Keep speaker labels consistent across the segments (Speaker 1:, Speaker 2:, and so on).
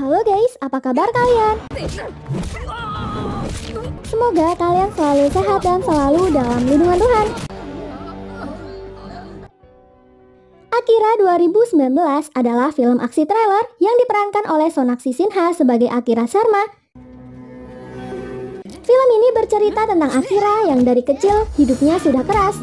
Speaker 1: Halo guys, apa kabar kalian? Semoga kalian selalu sehat dan selalu dalam lindungan Tuhan. Akira 2019 adalah film aksi trailer yang diperankan oleh Sonakshi Sinha sebagai Akira Sharma. Film ini bercerita tentang Akira yang dari kecil hidupnya sudah keras.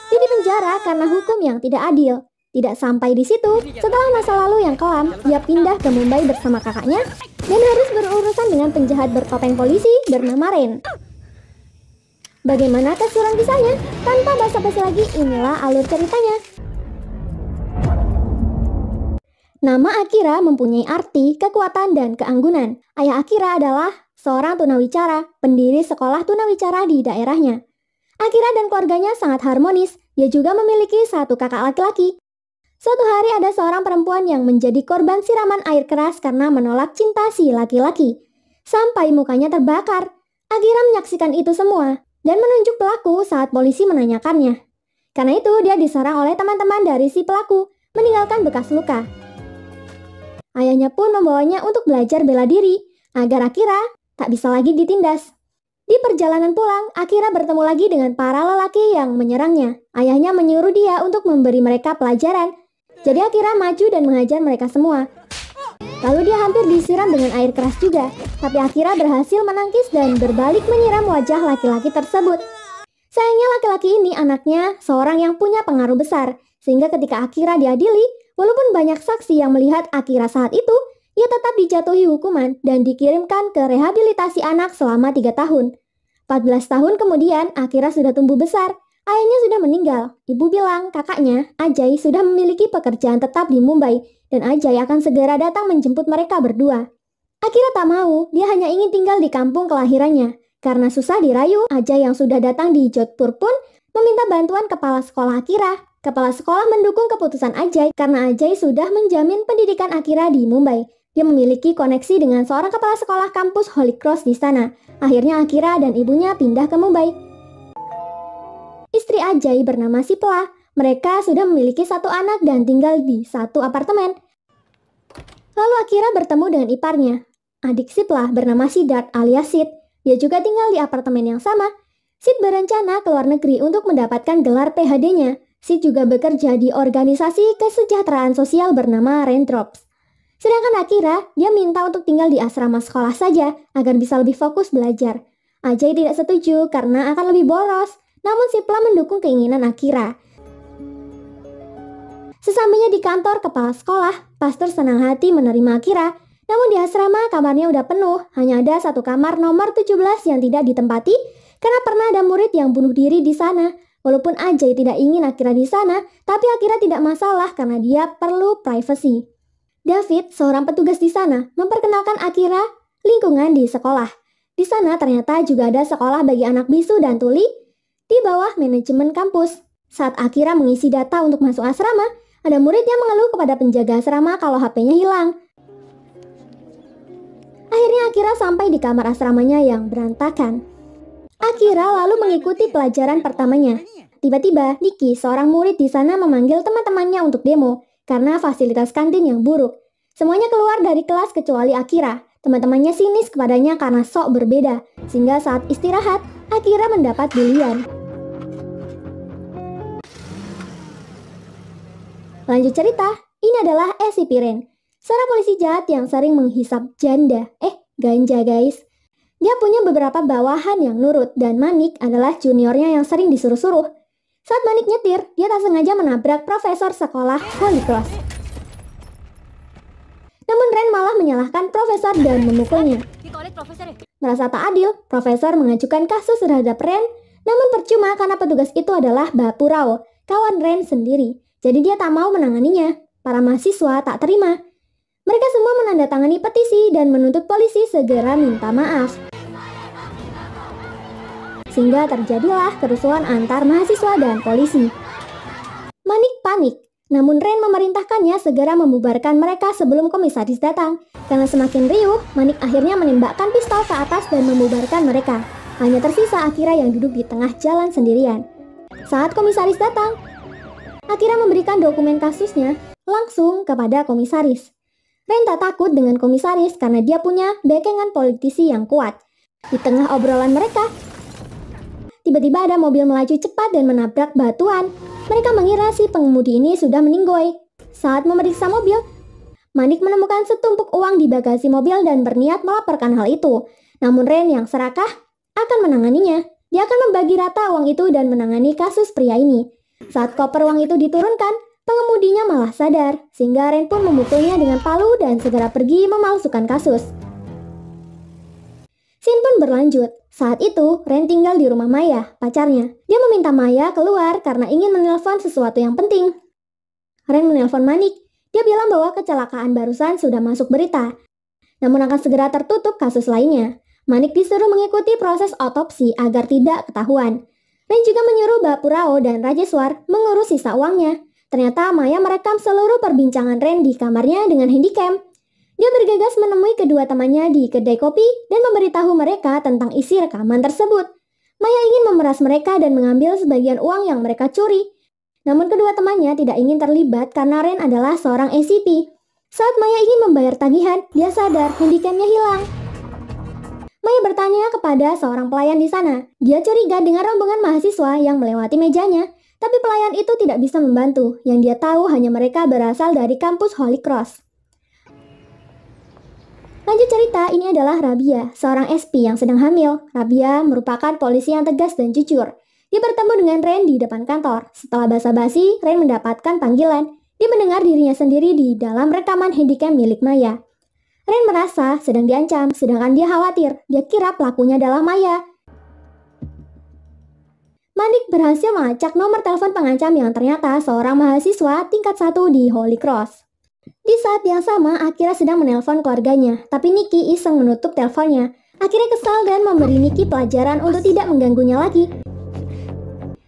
Speaker 1: Dia dipenjara karena hukum yang tidak adil. Tidak sampai di situ, setelah masa lalu yang kelam, dia pindah ke Mumbai bersama kakaknya dan harus berurusan dengan penjahat bertopeng polisi bernama Ren. Bagaimana keseruan kisahnya? Tanpa basa-basi lagi, inilah alur ceritanya. Nama Akira mempunyai arti, kekuatan, dan keanggunan. Ayah Akira adalah seorang tunawicara, pendiri sekolah tunawicara di daerahnya. Akira dan keluarganya sangat harmonis. Dia juga memiliki satu kakak laki-laki. Suatu hari ada seorang perempuan yang menjadi korban siraman air keras karena menolak cinta si laki-laki. Sampai mukanya terbakar. Akira menyaksikan itu semua dan menunjuk pelaku saat polisi menanyakannya. Karena itu dia diserang oleh teman-teman dari si pelaku, meninggalkan bekas luka. Ayahnya pun membawanya untuk belajar bela diri agar Akira tak bisa lagi ditindas. Di perjalanan pulang, Akira bertemu lagi dengan para lelaki yang menyerangnya. Ayahnya menyuruh dia untuk memberi mereka pelajaran. Jadi Akira maju dan menghajar mereka semua. Lalu dia hampir disiram dengan air keras juga. Tapi Akira berhasil menangkis dan berbalik menyiram wajah laki-laki tersebut. Sayangnya laki-laki ini anaknya seorang yang punya pengaruh besar. Sehingga ketika Akira diadili, walaupun banyak saksi yang melihat Akira saat itu, ia tetap dijatuhi hukuman dan dikirimkan ke rehabilitasi anak selama 3 tahun. 14 tahun kemudian, Akira sudah tumbuh besar. Ayahnya sudah meninggal. Ibu bilang kakaknya, Ajay, sudah memiliki pekerjaan tetap di Mumbai dan Ajay akan segera datang menjemput mereka berdua. Akira tak mau, dia hanya ingin tinggal di kampung kelahirannya. Karena susah dirayu, Ajay yang sudah datang di Jodhpur pun meminta bantuan kepala sekolah Akira. Kepala sekolah mendukung keputusan Ajay karena Ajay sudah menjamin pendidikan Akira di Mumbai. Dia memiliki koneksi dengan seorang kepala sekolah kampus Holy Cross di sana. Akhirnya Akira dan ibunya pindah ke Mumbai. Istri Ajay bernama Sipla. Mereka sudah memiliki satu anak dan tinggal di satu apartemen. Lalu Akira bertemu dengan iparnya. Adik Sipla bernama Siddharth alias Sid. Dia juga tinggal di apartemen yang sama. Sid berencana ke luar negeri untuk mendapatkan gelar PhD-nya. Sid juga bekerja di organisasi kesejahteraan sosial bernama Raindrops. Sedangkan Akira, dia minta untuk tinggal di asrama sekolah saja agar bisa lebih fokus belajar. Ajay tidak setuju karena akan lebih boros, namun Sipla mendukung keinginan Akira. Sesampainya di kantor kepala sekolah, pastor senang hati menerima Akira. Namun di asrama kamarnya udah penuh, hanya ada satu kamar nomor 17 yang tidak ditempati karena pernah ada murid yang bunuh diri di sana. Walaupun Ajay tidak ingin Akira di sana, tapi Akira tidak masalah karena dia perlu privasi. David, seorang petugas di sana, memperkenalkan Akira lingkungan di sekolah. Di sana ternyata juga ada sekolah bagi anak bisu dan tuli di bawah manajemen kampus. Saat Akira mengisi data untuk masuk asrama, ada murid yang mengeluh kepada penjaga asrama kalau HP-nya hilang. Akhirnya Akira sampai di kamar asramanya yang berantakan. Akira lalu mengikuti pelajaran pertamanya. Tiba-tiba, Nikki, seorang murid di sana memanggil teman-temannya untuk demo karena fasilitas kantin yang buruk. Semuanya keluar dari kelas kecuali Akira. Teman-temannya sinis kepadanya karena sok berbeda. Sehingga saat istirahat, Akira mendapat bulian. Lanjut cerita, ini adalah SCP Ren, seorang polisi jahat yang sering menghisap ganja guys. Dia punya beberapa bawahan yang nurut dan Manik adalah juniornya yang sering disuruh-suruh. Saat Manik nyetir, dia tak sengaja menabrak profesor sekolah Holy Cross. Namun Ren malah menyalahkan profesor dan memukulnya. Merasa tak adil, profesor mengajukan kasus terhadap Ren, namun percuma karena petugas itu adalah Bapurao, kawan Ren sendiri. Jadi dia tak mau menanganinya. Para mahasiswa tak terima. Mereka semua menandatangani petisi dan menuntut polisi segera minta maaf. Sehingga terjadilah kerusuhan antar mahasiswa dan polisi. Manik panik, namun Ren memerintahkannya segera membubarkan mereka sebelum komisaris datang. Karena semakin riuh, Manik akhirnya menembakkan pistol ke atas dan membubarkan mereka. Hanya tersisa Akira yang duduk di tengah jalan sendirian. Saat komisaris datang, Akira memberikan dokumen kasusnya langsung kepada komisaris. Ren tak takut dengan komisaris karena dia punya bekengan politisi yang kuat. Di tengah obrolan mereka, tiba-tiba ada mobil melaju cepat dan menabrak batuan. Mereka mengira si pengemudi ini sudah meninggoy. Saat memeriksa mobil, Manik menemukan setumpuk uang di bagasi mobil dan berniat melaporkan hal itu. Namun Ren yang serakah akan menanganinya. Dia akan membagi rata uang itu dan menangani kasus pria ini. Saat koper uang itu diturunkan, pengemudinya malah sadar, sehingga Ren pun memukulnya dengan palu dan segera pergi memalsukan kasus. Scene pun berlanjut. Saat itu, Ren tinggal di rumah Maya, pacarnya. Dia meminta Maya keluar karena ingin menelpon sesuatu yang penting. Ren menelpon Manik. Dia bilang bahwa kecelakaan barusan sudah masuk berita, namun akan segera tertutup kasus lainnya. Manik disuruh mengikuti proses otopsi agar tidak ketahuan. Ren juga menyuruh Bapurao dan Rajeswar mengurus sisa uangnya. Ternyata Maya merekam seluruh perbincangan Ren di kamarnya dengan handycam. Dia bergegas menemui kedua temannya di kedai kopi dan memberitahu mereka tentang isi rekaman tersebut. Maya ingin memeras mereka dan mengambil sebagian uang yang mereka curi. Namun kedua temannya tidak ingin terlibat karena Ren adalah seorang SCP. Saat Maya ingin membayar tagihan, dia sadar handycamnya hilang. Maya bertanya kepada seorang pelayan di sana. Dia curiga dengan rombongan mahasiswa yang melewati mejanya, tapi pelayan itu tidak bisa membantu. Yang dia tahu hanya mereka berasal dari kampus Holy Cross. Lanjut cerita, ini adalah Rabia, seorang SP yang sedang hamil. Rabia merupakan polisi yang tegas dan jujur. Dia bertemu dengan Ren di depan kantor. Setelah basa-basi, Ren mendapatkan panggilan. Dia mendengar dirinya sendiri di dalam rekaman handycam milik Maya. Ren merasa sedang diancam, sedangkan dia khawatir. Dia kira pelakunya adalah Maya. Manik berhasil melacak nomor telepon pengancam yang ternyata seorang mahasiswa tingkat 1 di Holy Cross. Di saat yang sama, Akira sedang menelpon keluarganya, tapi Nikki iseng menutup teleponnya. Akira kesal dan memberi Nikki pelajaran untuk tidak mengganggunya lagi.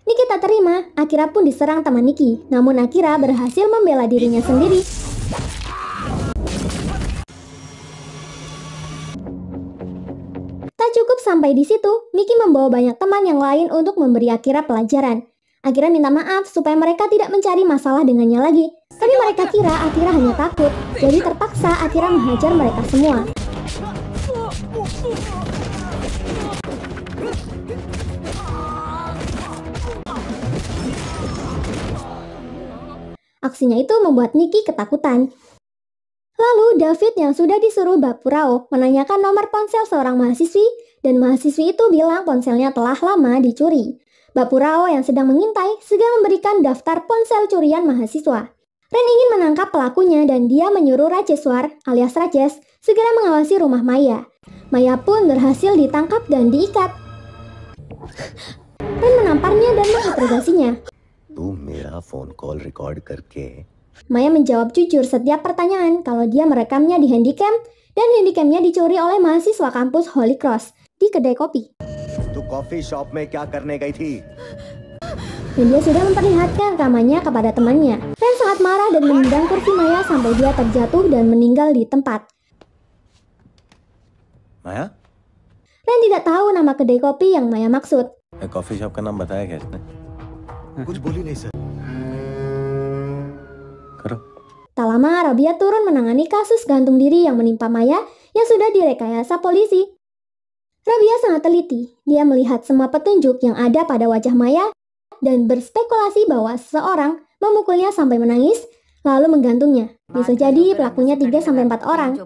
Speaker 1: Nikki tak terima, Akira pun diserang teman Nikki. Namun Akira berhasil membela dirinya sendiri. Tak cukup sampai di situ, Nikki membawa banyak teman yang lain untuk memberi Akira pelajaran. Akira minta maaf supaya mereka tidak mencari masalah dengannya lagi. Tapi mereka kira Akira hanya takut, jadi terpaksa Akira menghajar mereka semua. Aksinya itu membuat Nikki ketakutan. Lalu David yang sudah disuruh Bapurao menanyakan nomor ponsel seorang mahasiswi dan mahasiswi itu bilang ponselnya telah lama dicuri. Bapurao yang sedang mengintai segera memberikan daftar ponsel curian mahasiswa. Ren ingin menangkap pelakunya dan dia menyuruh Rajeswar alias Rajes segera mengawasi rumah Maya. Maya pun berhasil ditangkap dan diikat. Ren menamparnya dan menginterogasinya.
Speaker 2: "तू मेरा phone call record करके..."
Speaker 1: Maya menjawab jujur setiap pertanyaan kalau dia merekamnya di handycam dan handycamnya dicuri oleh mahasiswa kampus Holy Cross di kedai kopi.
Speaker 2: "तू coffee shop में क्या करने गई थी?"
Speaker 1: Dan dia sudah memperlihatkan rekamannya kepada temannya. Ren sangat marah dan menendang kursi Maya sampai dia terjatuh dan meninggal di tempat.
Speaker 2: माया,
Speaker 1: Ren tidak tahu nama kedai kopi yang Maya maksud.
Speaker 2: Coffee shop का नाम बताया क्या इसने? कुछ बोली नहीं सर. करो.
Speaker 1: Tak lama, Rabia turun menangani kasus gantung diri yang menimpa Maya yang sudah direkayasa polisi. Rabia sangat teliti. Dia melihat semua petunjuk yang ada pada wajah Maya dan berspekulasi bahwa seseorang memukulnya sampai menangis lalu menggantungnya. Bisa jadi pelakunya 3-4 orang.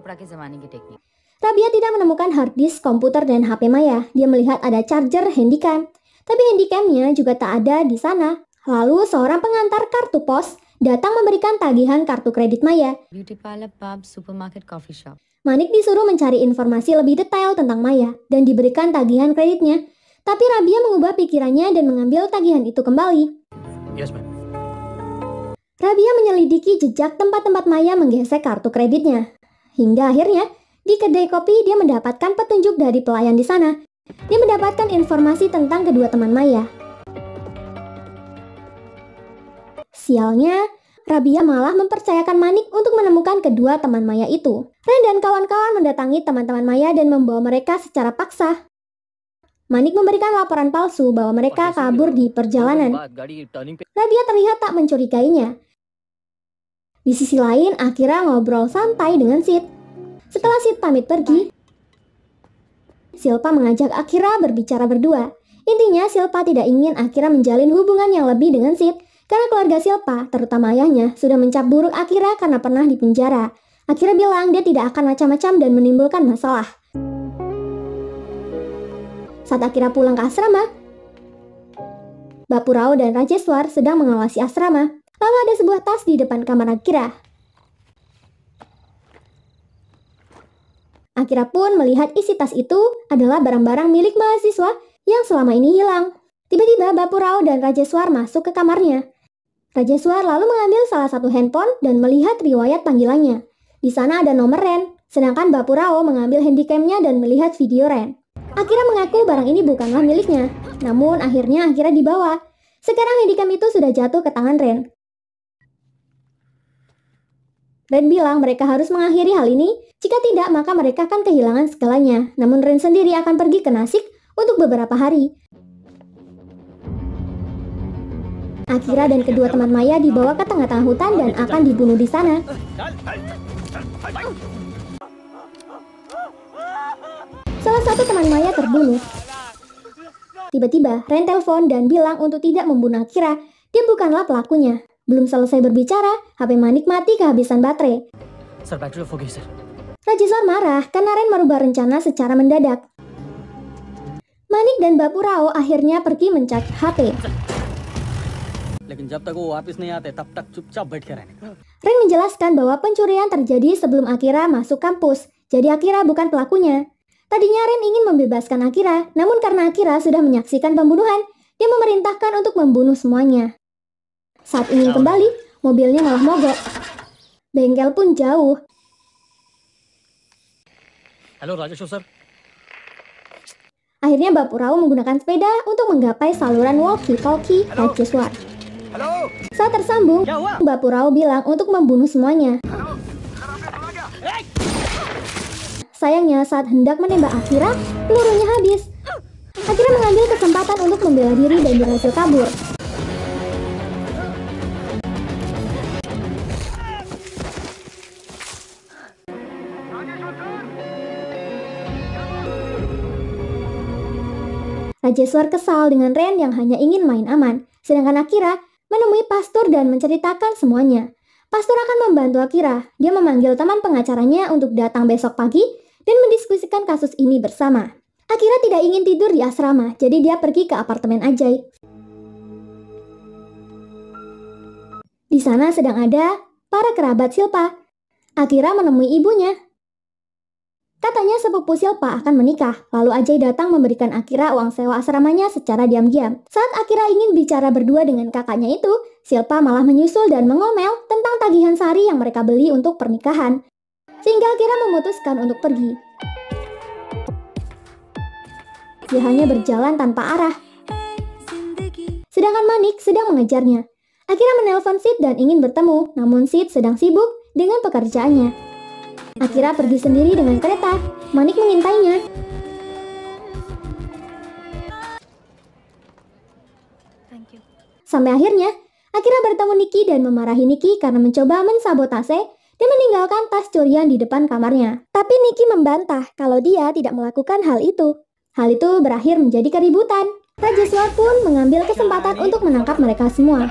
Speaker 1: Rabia tidak menemukan hard disk komputer dan HP Maya. Dia melihat ada charger handycam, tapi handycamnya juga tak ada di sana. Lalu seorang pengantar kartu pos datang memberikan tagihan kartu kredit Maya.
Speaker 3: Beauty parlor, pub, supermarket, coffee shop.
Speaker 1: Manik disuruh mencari informasi lebih detail tentang Maya dan diberikan tagihan kreditnya. Tapi Rabia mengubah pikirannya dan mengambil tagihan itu kembali.
Speaker 4: Yes, ma'am.
Speaker 1: Rabia menyelidiki jejak tempat-tempat Maya menggesek kartu kreditnya. Hingga akhirnya, di kedai kopi dia mendapatkan petunjuk dari pelayan di sana. Dia mendapatkan informasi tentang kedua teman Maya. Sialnya, Rabia malah mempercayakan Manik untuk menemukan kedua teman Maya itu. Ren dan kawan-kawan mendatangi teman-teman Maya dan membawa mereka secara paksa. Manik memberikan laporan palsu bahwa mereka kabur di perjalanan. Rabia terlihat tak mencurigainya. Di sisi lain, Akira ngobrol santai dengan Sid. Setelah Sid pamit pergi, Silpa mengajak Akira berbicara berdua. Intinya, Silpa tidak ingin Akira menjalin hubungan yang lebih dengan Sid, karena keluarga Silpa, terutama ayahnya, sudah mencap buruk Akira karena pernah dipenjara. Akira bilang dia tidak akan macam-macam dan menimbulkan masalah. Saat Akira pulang ke asrama, Bapurao dan Rajeswar sedang mengawasi asrama. Lalu ada sebuah tas di depan kamar Akira. Akira pun melihat isi tas itu adalah barang-barang milik mahasiswa yang selama ini hilang. Tiba-tiba Bapurao dan Rajeswar masuk ke kamarnya. Rajeswar lalu mengambil salah satu handphone dan melihat riwayat panggilannya. Di sana ada nomor Ren, sedangkan Bapurao mengambil handycamnya dan melihat video Ren. Akira mengaku barang ini bukanlah miliknya, namun akhirnya Akira dibawa. Sekarang handycam itu sudah jatuh ke tangan Ren. Ren bilang mereka harus mengakhiri hal ini, jika tidak maka mereka akan kehilangan segalanya. Namun Ren sendiri akan pergi ke Nasik untuk beberapa hari. Akira dan kedua teman Maya dibawa ke tengah-tengah hutan dan akan dibunuh di sana. Salah satu teman Maya terbunuh. Tiba-tiba Ren telepon dan bilang untuk tidak membunuh Akira. Dia bukanlah pelakunya. Belum selesai berbicara, HP Manik mati kehabisan baterai. Rajeswar marah karena Ren merubah rencana secara mendadak. Manik dan Bapurao akhirnya pergi mencek HP. Ren menjelaskan bahwa pencurian terjadi sebelum Akira masuk kampus. Jadi Akira bukan pelakunya. Tadinya Ren ingin membebaskan Akira, namun karena Akira sudah menyaksikan pembunuhan, dia memerintahkan untuk membunuh semuanya. Saat ingin kembali, mobilnya malah mogok. Bengkel pun jauh.
Speaker 4: Halo Rajeswar, sir.
Speaker 1: Akhirnya Bapurao menggunakan sepeda untuk menggapai saluran walkie-talkie Rajeswar. Saat tersambung, Bapurao bilang untuk membunuh semuanya. Sayangnya saat hendak menembak Akira, pelurunya habis. Akira mengambil kesempatan untuk membela diri dan berhasil kabur. Rajeswar kesal dengan Ren yang hanya ingin main aman, sedangkan Akira menemui Pastur dan menceritakan semuanya. Pastur akan membantu Akira. Dia memanggil teman pengacaranya untuk datang besok pagi dan mendiskusikan kasus ini bersama. Akira tidak ingin tidur di asrama, jadi dia pergi ke apartemen Ajay. Di sana sedang ada para kerabat Silpa. Akira menemui ibunya. Katanya sepupu Silpa akan menikah, lalu Ajay datang memberikan Akira uang sewa asramanya secara diam-diam. Saat Akira ingin bicara berdua dengan kakaknya itu, Silpa malah menyusul dan mengomel tentang tagihan sehari yang mereka beli untuk pernikahan. Sehingga Akira memutuskan untuk pergi. Dia hanya berjalan tanpa arah. Sedangkan Manik sedang mengejarnya. Akira menelpon Sid dan ingin bertemu, namun Sid sedang sibuk dengan pekerjaannya. Akira pergi sendiri dengan kereta. Manik mengintainya. Sampai akhirnya, Akira bertemu Nikki dan memarahi Nikki karena mencoba mensabotase dan meninggalkan tas curian di depan kamarnya. Tapi Nikki membantah kalau dia tidak melakukan hal itu. Hal itu berakhir menjadi keributan. Rajeswar pun mengambil kesempatan untuk menangkap mereka semua.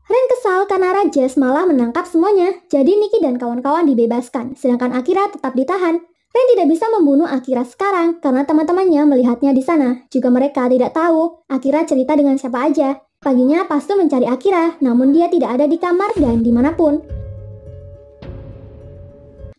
Speaker 1: Ren kesal karena Rajes malah menangkap semuanya, jadi Nikki dan kawan-kawan dibebaskan, sedangkan Akira tetap ditahan. Ren tidak bisa membunuh Akira sekarang karena teman-temannya melihatnya di sana. Juga mereka tidak tahu Akira cerita dengan siapa aja. Paginya Pastur mencari Akira, namun dia tidak ada di kamar dan dimanapun.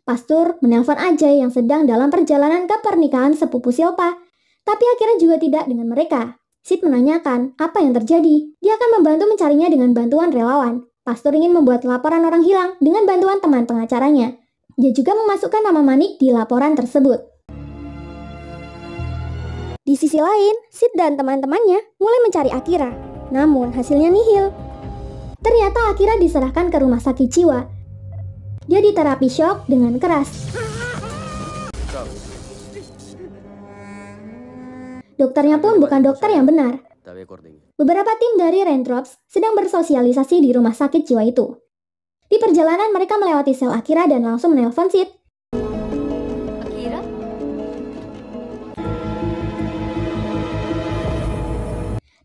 Speaker 1: Pastur menelpon Ajay yang sedang dalam perjalanan ke pernikahan sepupu Silpa. Tapi Akira juga tidak dengan mereka. Sid menanyakan apa yang terjadi. Dia akan membantu mencarinya dengan bantuan relawan. Pastur ingin membuat laporan orang hilang dengan bantuan teman pengacaranya. Dia juga memasukkan nama Manik di laporan tersebut. Di sisi lain, Sid dan teman-temannya mulai mencari Akira. Namun hasilnya nihil. Ternyata Akira diserahkan ke rumah sakit jiwa. Dia diterapi shock dengan keras. Dokternya pun bukan dokter yang benar. Beberapa tim dari Raindrops sedang bersosialisasi di rumah sakit jiwa itu. Di perjalanan mereka melewati sel Akira dan langsung menelpon Sid.
Speaker 3: Akira?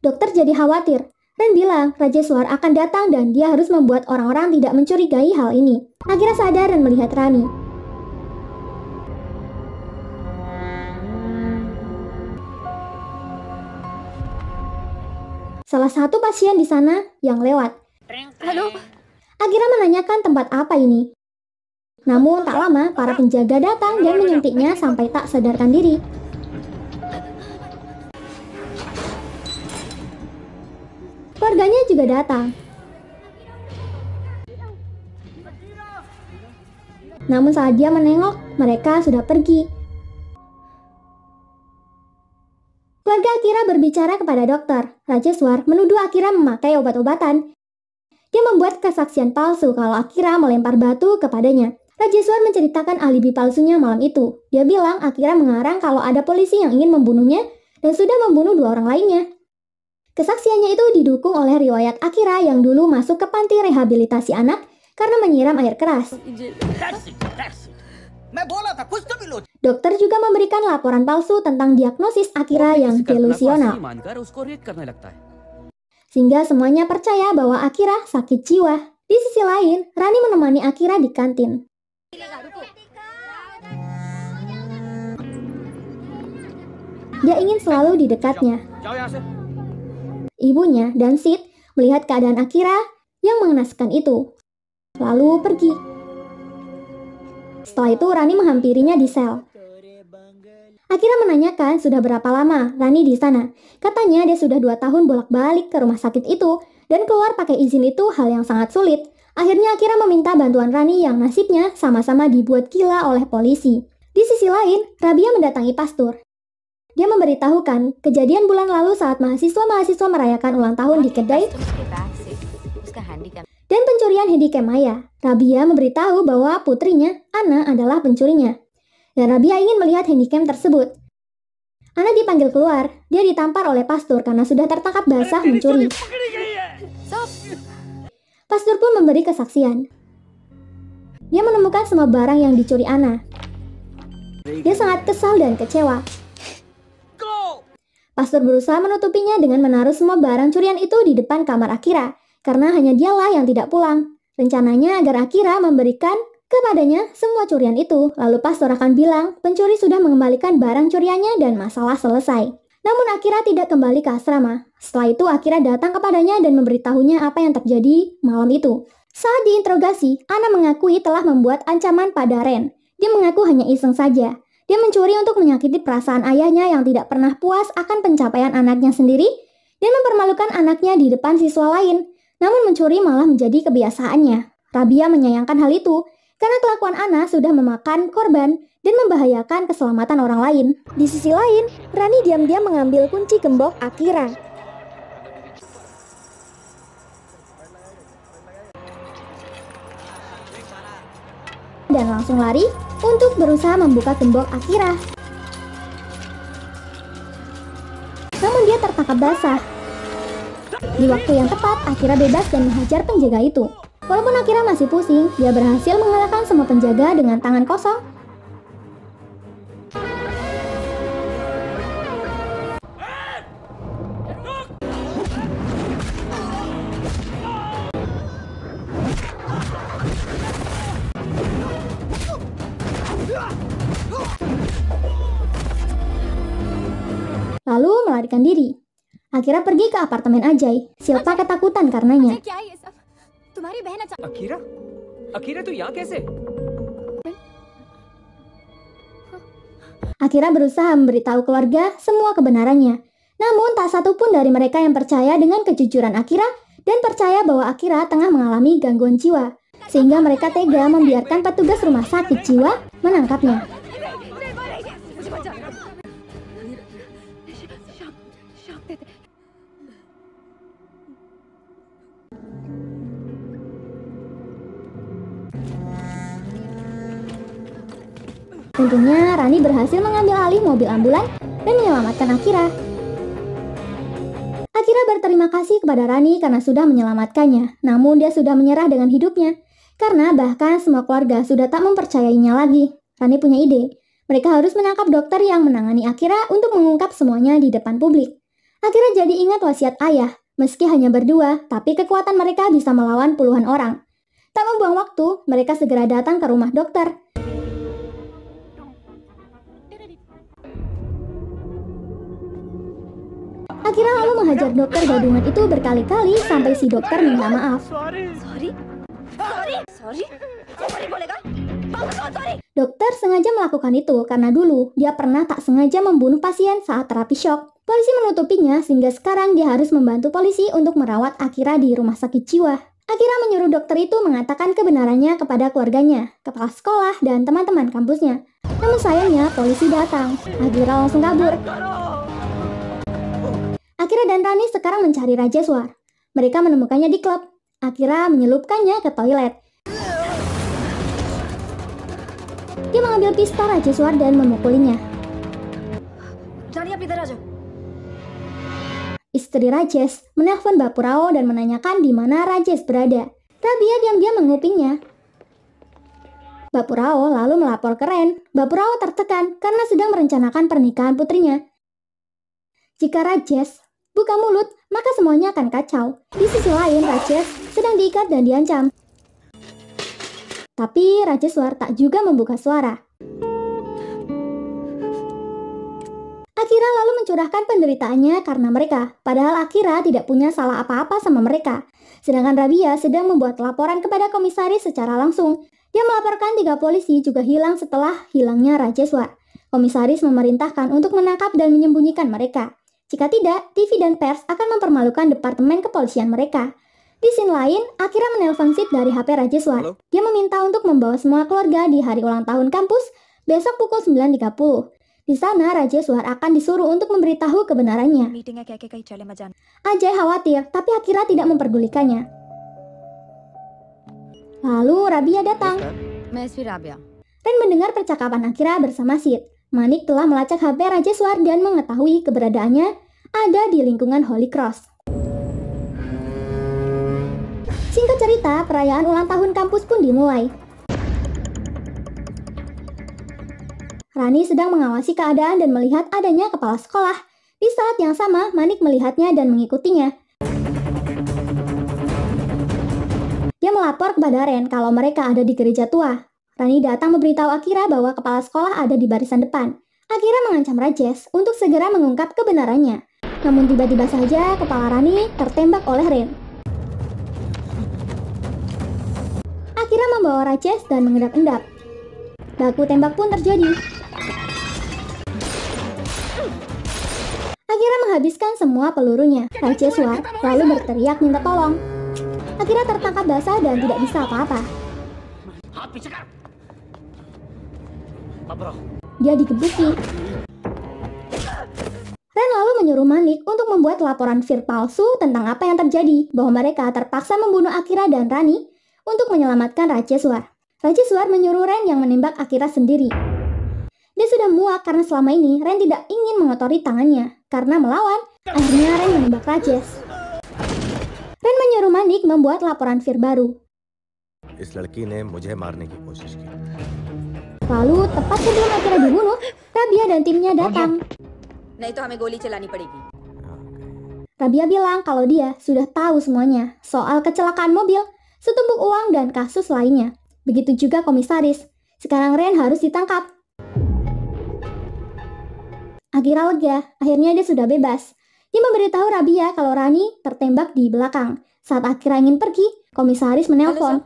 Speaker 1: Dokter jadi khawatir. Ren bilang Rajeswar akan datang dan dia harus membuat orang-orang tidak mencurigai hal ini. Akira sadar dan melihat Rani. Salah satu pasien di sana yang lewat.
Speaker 3: Halo?
Speaker 1: Akira menanyakan tempat apa ini. Namun tak lama para penjaga datang dan menyuntiknya sampai tak sadarkan diri. Keluarganya juga datang. Namun saat dia menengok, mereka sudah pergi. Keluarga Akira berbicara kepada dokter. Rajeswar menuduh Akira memakai obat-obatan. Dia membuat kesaksian palsu kalau Akira melempar batu kepadanya. Rajeswar menceritakan alibi palsunya malam itu. Dia bilang Akira mengarang kalau ada polisi yang ingin membunuhnya dan sudah membunuh 2 orang lainnya. Kesaksiannya itu didukung oleh riwayat Akira yang dulu masuk ke panti rehabilitasi anak karena menyiram air keras. Dokter juga memberikan laporan palsu tentang diagnosis Akira yang delusional. Sehingga semuanya percaya bahwa Akira sakit jiwa. Di sisi lain, Rani menemani Akira di kantin. Dia ingin selalu di dekatnya. Ibunya dan Sid melihat keadaan Akira yang mengenaskan itu, lalu pergi. Setelah itu Rani menghampirinya di sel. Akira menanyakan sudah berapa lama Rani di sana. Katanya dia sudah 2 tahun bolak-balik ke rumah sakit itu dan keluar pakai izin itu hal yang sangat sulit. Akhirnya Akira meminta bantuan Rani yang nasibnya sama-sama dibuat gila oleh polisi. Di sisi lain, Rabia mendatangi pastor. Dia memberitahukan kejadian bulan lalu saat mahasiswa-mahasiswa merayakan ulang tahun di kedai dan pencurian handycam Maya. Rabia memberitahu bahwa putrinya, Ana, adalah pencurinya. Dan Rabia ingin melihat handycam tersebut. Ana dipanggil keluar. Dia ditampar oleh pastor karena sudah tertangkap basah mencuri. Pastor pun memberi kesaksian. Dia menemukan semua barang yang dicuri Ana. Dia sangat kesal dan kecewa. Pastor berusaha menutupinya dengan menaruh semua barang curian itu di depan kamar Akira, karena hanya dialah yang tidak pulang. Rencananya agar Akira memberikan kepadanya semua curian itu, lalu pastor akan bilang pencuri sudah mengembalikan barang curiannya dan masalah selesai. Namun Akira tidak kembali ke asrama. Setelah itu Akira datang kepadanya dan memberitahunya apa yang terjadi malam itu. Saat diinterogasi, Ana mengakui telah membuat ancaman pada Ren. Dia mengaku hanya iseng saja. Dia mencuri untuk menyakiti perasaan ayahnya yang tidak pernah puas akan pencapaian anaknya sendiri dan mempermalukan anaknya di depan siswa lain. Namun mencuri malah menjadi kebiasaannya. Rabia menyayangkan hal itu karena kelakuan Ana sudah memakan korban dan membahayakan keselamatan orang lain. Di sisi lain, Rani diam-diam mengambil kunci gembok Akira. Dan langsung lari untuk berusaha membuka gembok Akira. Namun dia tertangkap basah. Di waktu yang tepat, Akira bebas dan menghajar penjaga itu. Walaupun Akira masih pusing, dia berhasil mengalahkan semua penjaga dengan tangan kosong. Lalu melarikan diri. Akira pergi ke apartemen Ajay. Silpa ketakutan karenanya.
Speaker 4: Akira? Akira tuh यहाँ कैसे?
Speaker 1: Akira berusaha memberitahu keluarga semua kebenarannya. Namun tak satu pun dari mereka yang percaya dengan kejujuran Akira dan percaya bahwa Akira tengah mengalami gangguan jiwa. Sehingga mereka tega membiarkan petugas rumah sakit jiwa menangkapnya. Untungnya Rani berhasil mengambil alih mobil ambulan dan menyelamatkan Akira. Akira berterima kasih kepada Rani karena sudah menyelamatkannya, namun dia sudah menyerah dengan hidupnya. Karena bahkan semua keluarga sudah tak mempercayainya lagi. Rani punya ide. Mereka harus menangkap dokter yang menangani Akira untuk mengungkap semuanya di depan publik. Akira jadi ingat wasiat ayah. Meski hanya berdua, tapi kekuatan mereka bisa melawan puluhan orang. Tak membuang waktu, mereka segera datang ke rumah dokter. Akira lalu menghajar dokter gadungan itu berkali-kali sampai si dokter minta maaf. Dokter sengaja melakukan itu karena dulu dia pernah tak sengaja membunuh pasien saat terapi shock. Polisi menutupinya sehingga sekarang dia harus membantu polisi untuk merawat Akira di rumah sakit jiwa. Akira menyuruh dokter itu mengatakan kebenarannya kepada keluarganya, kepala sekolah, dan teman-teman kampusnya. Namun sayangnya polisi datang. Akira langsung kabur. Akira dan Rani sekarang mencari Rajeswar. Mereka menemukannya di klub. Akira menyelupkannya ke toilet. Dia mengambil pistol Rajeswar dan memukulinya. Istri Rajesh menelpon Bapurao dan menanyakan di mana Rajesh berada. Rabia diam-diam mengupingnya. Bapurao lalu melapor ke Ren. Bapurao tertekan karena sedang merencanakan pernikahan putrinya. Jika Rajesh buka mulut, maka semuanya akan kacau. Di sisi lain, Rajesh sedang diikat dan diancam. Tapi Rajeswar tak juga membuka suara. Akira lalu mencurahkan penderitaannya karena mereka, padahal Akira tidak punya salah apa-apa sama mereka. Sedangkan Rabia sedang membuat laporan kepada komisaris secara langsung. Dia melaporkan 3 polisi juga hilang setelah hilangnya Rajeswar. Komisaris memerintahkan untuk menangkap dan menyembunyikan mereka. Jika tidak, TV dan pers akan mempermalukan departemen kepolisian mereka. Di scene lain, Akira menelpon Sid dari HP Rajeswar. Dia meminta untuk membawa semua keluarga di hari ulang tahun kampus besok pukul 9.30. Di sana, Rajeswar akan disuruh untuk memberitahu kebenarannya. Ajay khawatir, tapi Akira tidak memperdulikannya. Lalu Rabia datang. Ren mendengar percakapan Akira bersama Sid. Manik telah melacak HP Rajeswar dan mengetahui keberadaannya ada di lingkungan Holy Cross. Singkat cerita, perayaan ulang tahun kampus pun dimulai. Rani sedang mengawasi keadaan dan melihat adanya kepala sekolah. Di saat yang sama, Manik melihatnya dan mengikutinya. Dia melapor kepada Ren kalau mereka ada di gereja tua. Rani datang memberitahu Akira bahwa kepala sekolah ada di barisan depan. Akira mengancam Rajesh untuk segera mengungkap kebenarannya. Namun tiba-tiba saja kepala Rani tertembak oleh Ren. Akira membawa Rajesh dan mengendap-endap. Baku tembak pun terjadi. Akira menghabiskan semua pelurunya. Rajeswar lalu berteriak minta tolong. Akira tertangkap basah dan tidak bisa apa-apa. Dia digebuki. Ren lalu menyuruh Manik untuk membuat laporan vir palsu tentang apa yang terjadi, bahwa mereka terpaksa membunuh Akira dan Rani untuk menyelamatkan Rajeswar. Rajeswar menyuruh Ren yang menembak Akira sendiri. Dia sudah muak karena selama ini Ren tidak ingin mengotori tangannya. Karena melawan, akhirnya Ren menembak Rajesh. Ren menyuruh Manik membuat laporan vir baru.
Speaker 2: इस लड़की ने मुझे मारने की कोशिश की।
Speaker 1: Lalu, tepat sebelum Akira dibunuh, Rabia dan timnya datang.
Speaker 3: नहीं तो हमें गोली चलानी पड़ेगी।
Speaker 1: Rabia bilang kalau dia sudah tahu semuanya soal kecelakaan mobil, setumpuk uang, dan kasus lainnya. Begitu juga komisaris. Sekarang Ren harus ditangkap. Akira lega, akhirnya dia sudah bebas. Dia memberitahu Rabia kalau Rani tertembak di belakang. Saat Akira ingin pergi, komisaris menelpon.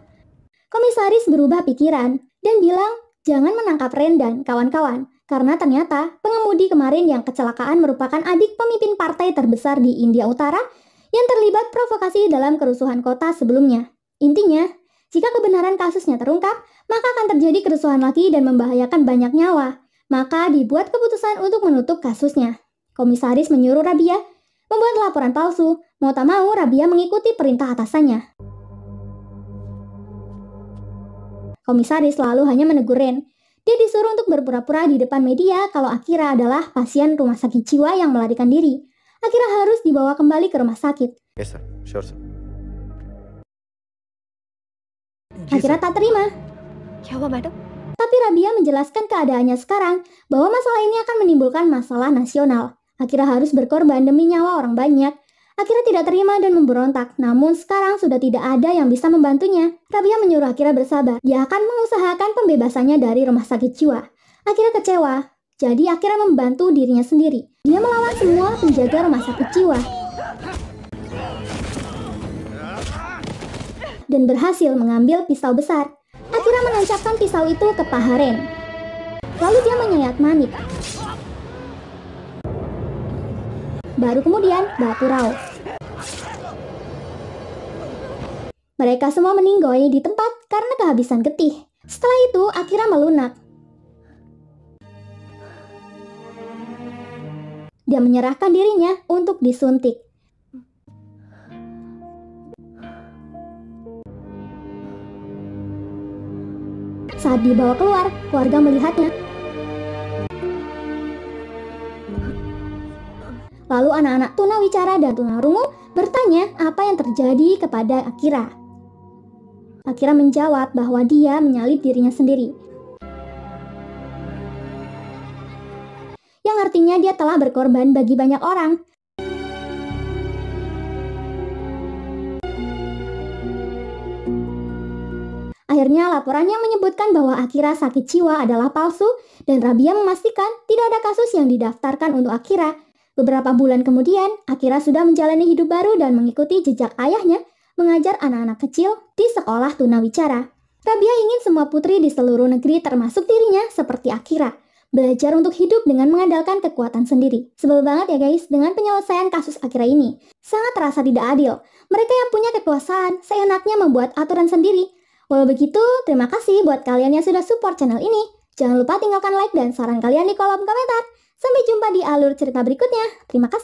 Speaker 1: Komisaris berubah pikiran dan bilang jangan menangkap Ren dan kawan-kawan. Karena ternyata pengemudi kemarin yang kecelakaan merupakan adik pemimpin partai terbesar di India Utara yang terlibat provokasi dalam kerusuhan kota sebelumnya. Intinya, jika kebenaran kasusnya terungkap, maka akan terjadi kerusuhan lagi dan membahayakan banyak nyawa. Maka dibuat keputusan untuk menutup kasusnya. Komisaris menyuruh Rabia membuat laporan palsu. Mau tak mau, Rabia mengikuti perintah atasannya. Komisaris lalu hanya menegur Ren. Dia disuruh untuk berpura-pura di depan media kalau Akira adalah pasien rumah sakit jiwa yang melarikan diri. Akira harus dibawa kembali ke rumah sakit.
Speaker 2: Yes, sir. Sure, sir.
Speaker 1: Akira tak terima.
Speaker 5: क्या हुआ madam?
Speaker 1: Tapi Rabia menjelaskan keadaannya sekarang bahwa masalah ini akan menimbulkan masalah nasional. Akira harus berkorban demi nyawa orang banyak. Akira tidak terima dan memberontak, namun sekarang sudah tidak ada yang bisa membantunya. Rabia menyuruh Akira bersabar. Dia akan mengusahakan pembebasannya dari rumah sakit jiwa. Akira kecewa, jadi Akira membantu dirinya sendiri. Dia melawan semua penjaga rumah sakit jiwa dan berhasil mengambil pisau besar. Akira menancapkan pisau itu ke paha Ren. Lalu dia menyayat Manik. Baru kemudian Batu Rao. Mereka semua meninggoy di tempat karena kehabisan getih. Setelah itu Akira melunak. Dia menyerahkan dirinya untuk disuntik. Saat dibawa keluar, keluarga melihatnya. Lalu anak-anak tunawicara dan tunarungu bertanya apa yang terjadi kepada Akira. Akira menjawab bahwa dia menyalip dirinya sendiri, yang artinya dia telah berkorban bagi banyak orang. Akhirnya laporan yang menyebutkan bahwa Akira sakit jiwa adalah palsu dan Rabia memastikan tidak ada kasus yang didaftarkan untuk Akira. Beberapa bulan kemudian, Akira sudah menjalani hidup baru dan mengikuti jejak ayahnya mengajar anak-anak kecil di sekolah tunawicara. Rabia ingin semua putri di seluruh negeri termasuk dirinya seperti Akira, belajar untuk hidup dengan mengandalkan kekuatan sendiri. Sebel banget ya guys dengan penyelesaian kasus Akira ini. Sangat terasa tidak adil. Mereka yang punya kekuasaan seenaknya membuat aturan sendiri. Walau begitu, terima kasih buat kalian yang sudah support channel ini. Jangan lupa tinggalkan like dan saran kalian di kolom komentar. Sampai jumpa di alur cerita berikutnya. Terima kasih.